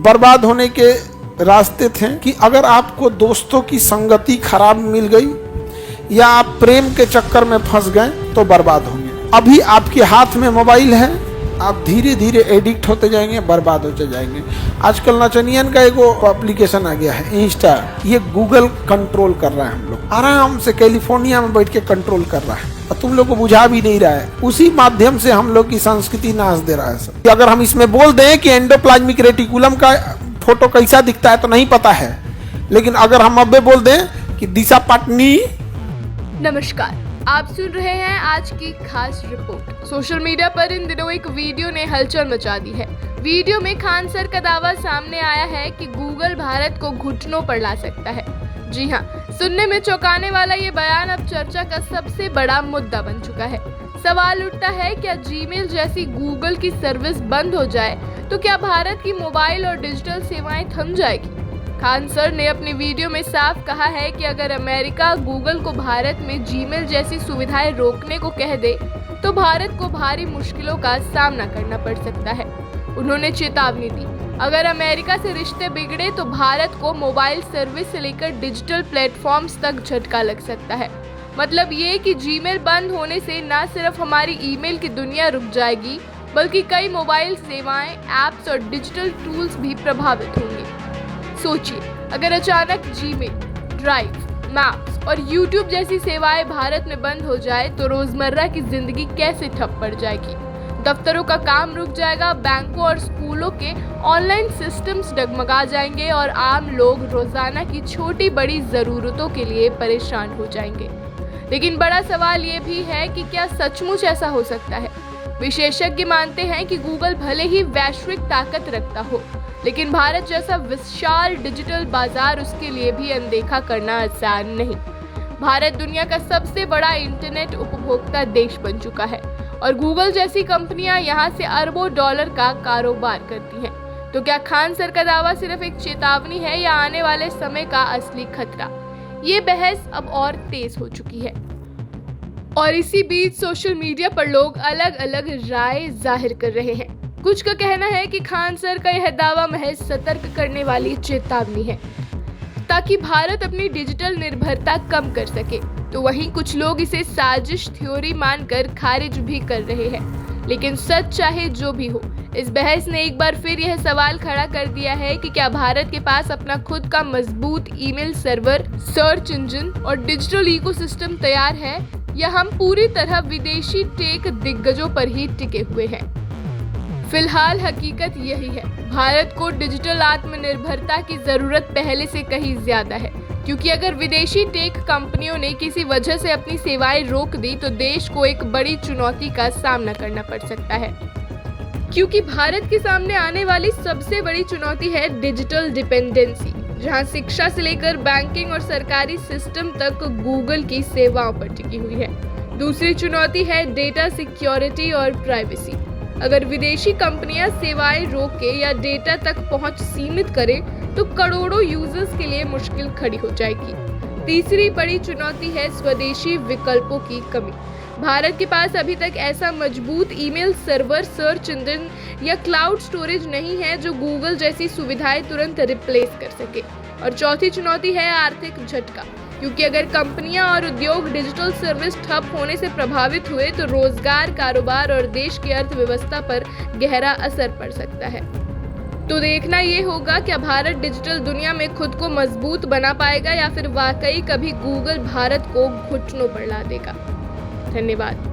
बर्बाद होने के रास्ते थे कि अगर आपको दोस्तों की संगति खराब मिल गई या आप प्रेम के चक्कर में फंस गए तो बर्बाद होंगे। अभी आपके हाथ में मोबाइल है, आप धीरे धीरे एडिक्ट होते जाएंगे, बर्बाद होते जाएंगे। आजकल नचनियन का एक एप्लीकेशन आ गया है इंस्टा, ये गूगल कंट्रोल कर रहा है, हम लोग आराम से कैलिफोर्निया में बैठ के कंट्रोल कर रहा है और तुम लोग को बुझा भी नहीं रहा है। उसी माध्यम से हम लोग की संस्कृति नाश दे रहा है सब। अगर हम इसमें बोल दें कि एंडोप्लाज्मिक रेटिकुलम का फोटो कैसा दिखता है तो नहीं पता है, लेकिन अगर हम अब बोल दें कि दिशा पटनी। नमस्कार, आप सुन रहे हैं आज की खास रिपोर्ट। सोशल मीडिया पर इन दिनों एक वीडियो ने हलचल मचा दी है। वीडियो में खान सर का दावा सामने आया है कि गूगल भारत को घुटनों पर ला सकता है। जी हाँ, सुनने में चौंकाने वाला ये बयान अब चर्चा का सबसे बड़ा मुद्दा बन चुका है। सवाल उठता है, क्या जीमेल जैसी गूगल की सर्विस बंद हो जाए तो क्या भारत की मोबाइल और डिजिटल सेवाएं थम जाएगी? खान सर ने अपनी वीडियो में साफ कहा है कि अगर अमेरिका गूगल को भारत में जीमेल जैसी सुविधाएं रोकने को कह दे तो भारत को भारी मुश्किलों का सामना करना पड़ सकता है। उन्होंने चेतावनी दी, अगर अमेरिका से रिश्ते बिगड़े तो भारत को मोबाइल सर्विस से लेकर डिजिटल प्लेटफॉर्म्स तक झटका लग सकता है। मतलब ये कि जीमेल बंद होने से न सिर्फ हमारी ईमेल की दुनिया रुक जाएगी, बल्कि कई मोबाइल सेवाएं, एप्स और डिजिटल टूल्स भी प्रभावित होंगे। सोचिए, अगर अचानक जीमेल, ड्राइव, मैप्स और यूट्यूब जैसी सेवाएं भारत में बंद हो जाए तो रोजमर्रा की जिंदगी कैसे ठप पड़ जाएगी। दफ्तरों का काम रुक जाएगा, बैंकों और स्कूलों के ऑनलाइन सिस्टम्स डगमगा जाएंगे और आम लोग रोजाना की छोटी बड़ी जरूरतों के लिए परेशान हो जाएंगे। लेकिन बड़ा सवाल ये भी है कि क्या सचमुच ऐसा हो सकता है? विशेषज्ञ मानते हैं कि गूगल भले ही वैश्विक ताकत रखता हो, लेकिन भारत जैसा विशाल डिजिटल बाजार उसके लिए भी अनदेखा करना आसान नहीं। भारत दुनिया का सबसे बड़ा इंटरनेट उपभोक्ता देश बन चुका है और गूगल जैसी कंपनियां यहां से अरबों डॉलर का कारोबार करती हैं। तो क्या खान सर का दावा सिर्फ एक चेतावनी है या आने वाले समय का असली खतरा? ये बहस अब और तेज हो चुकी है और इसी बीच सोशल मीडिया पर लोग अलग अलग राय जाहिर कर रहे हैं। कुछ का कहना है कि खान सर का यह दावा महज सतर्क करने वाली चेतावनी है ताकि भारत अपनी डिजिटल निर्भरता कम कर सके, तो वहीं कुछ लोग इसे साजिश थ्योरी मानकर खारिज भी कर रहे हैं। लेकिन सच चाहे जो भी हो, इस बहस ने एक बार फिर यह सवाल खड़ा कर दिया है कि क्या भारत के पास अपना खुद का मजबूत ईमेल सर्वर, सर्च इंजन और डिजिटल इकोसिस्टम तैयार है या हम पूरी तरह विदेशी टेक दिग्गजों पर ही टिके हुए हैं। फिलहाल हकीकत यही है, भारत को डिजिटल आत्मनिर्भरता की जरूरत पहले से कहीं ज्यादा है, क्योंकि अगर विदेशी टेक कंपनियों ने किसी वजह से अपनी सेवाएं रोक दी तो देश को एक बड़ी चुनौती का सामना करना पड़ सकता है। क्योंकि भारत के सामने आने वाली सबसे बड़ी चुनौती है डिजिटल डिपेंडेंसी, जहां शिक्षा से लेकर बैंकिंग और सरकारी सिस्टम तक गूगल की सेवाओं पर टिकी हुई है। दूसरी चुनौती है डेटा सिक्योरिटी और प्राइवेसी। अगर विदेशी कंपनियां सेवाएं रोके या डेटा तक पहुंच सीमित करें तो करोड़ों यूजर्स के लिए मुश्किल खड़ी हो जाएगी। तीसरी बड़ी चुनौती है स्वदेशी विकल्पों की कमी। भारत के पास अभी तक ऐसा मजबूत ईमेल सर्वर, सर्च इंजन या क्लाउड स्टोरेज नहीं है जो गूगल जैसी सुविधाएं तुरंत रिप्लेस कर सके। और चौथी चुनौती है आर्थिक झटका, क्योंकि अगर कंपनियां और उद्योग डिजिटल सर्विस ठप होने से प्रभावित हुए तो रोजगार, कारोबार और देश की अर्थव्यवस्था पर गहरा असर पड़ सकता है। तो देखना ये होगा, क्या भारत डिजिटल दुनिया में खुद को मजबूत बना पाएगा या फिर वाकई कभी गूगल भारत को घुटनों पर ला देगा। धन्यवाद।